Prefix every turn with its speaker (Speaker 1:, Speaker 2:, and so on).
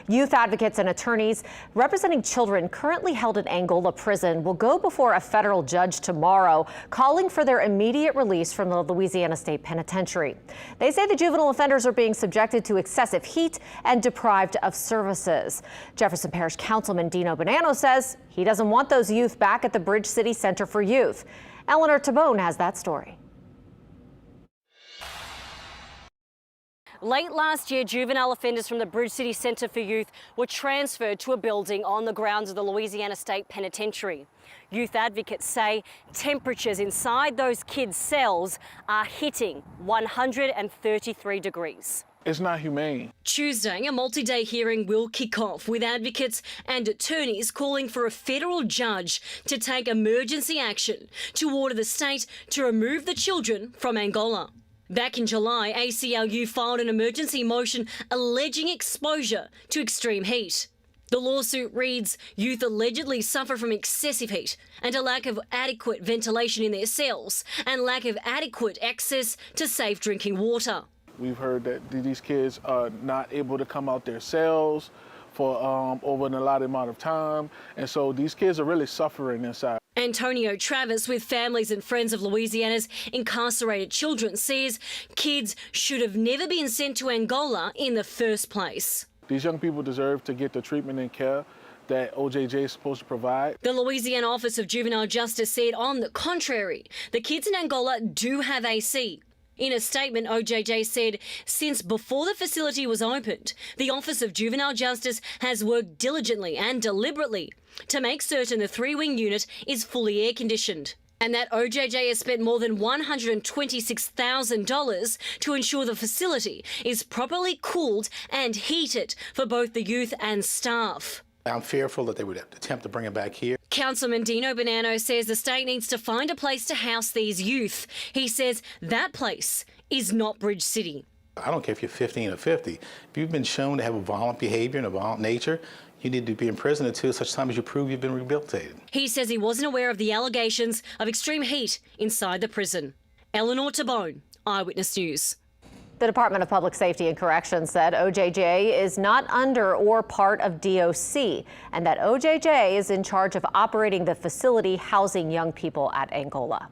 Speaker 1: Youth advocates and attorneys representing children currently held in Angola prison will go before a federal judge tomorrow, calling for their immediate release from the Louisiana State Penitentiary. They say the juvenile offenders are being subjected to excessive heat and deprived of services. Jefferson Parish Councilman Dino Bonanno says he doesn't want those youth back at the Bridge City Center for Youth. Eleanor Tabone has that story.
Speaker 2: Late last year, juvenile offenders from the Bridge City Center for Youth were transferred to a building on the grounds of the Louisiana State Penitentiary. Youth advocates say temperatures inside those kids' cells are hitting 133 degrees.
Speaker 3: It's not humane.
Speaker 2: Tuesday, a multi-day hearing will kick off with advocates and attorneys calling for a federal judge to take emergency action to order the state to remove the children from Angola. Back in July, ACLU filed an emergency motion alleging exposure to extreme heat. The lawsuit reads, youth allegedly suffer from excessive heat and a lack of adequate ventilation in their cells and lack of adequate access to safe drinking water.
Speaker 3: We've heard that these kids are not able to come out their cells for over an allotted amount of time, and so these kids are really suffering inside.
Speaker 2: Antonio Travis, with families and friends of Louisiana's incarcerated children, says kids should have never been sent to Angola in the first place.
Speaker 3: These young people deserve to get the treatment and care that OJJ is supposed to provide.
Speaker 2: The Louisiana Office of Juvenile Justice said, on the contrary, the kids in Angola do have AC. In a statement, OJJ said, since before the facility was opened, the Office of Juvenile Justice has worked diligently and deliberately to make certain the three-wing unit is fully air-conditioned, and that OJJ has spent more than $126,000 to ensure the facility is properly cooled and heated for both the youth and staff.
Speaker 4: I'm fearful that they would attempt to bring him back here.
Speaker 2: Councilman Dino Bonanno says the state needs to find a place to house these youth. He says that place is not Bridge City.
Speaker 4: I don't care if you're 15 or 50. If you've been shown to have a violent behavior and a violent nature, you need to be in prison until such time as you prove you've been rehabilitated.
Speaker 2: He says he wasn't aware of the allegations of extreme heat inside the prison. Eleanor Tabone, Eyewitness News.
Speaker 1: The Department of Public Safety and Corrections said OJJ is not under or part of DOC, and that OJJ is in charge of operating the facility housing young people at Angola.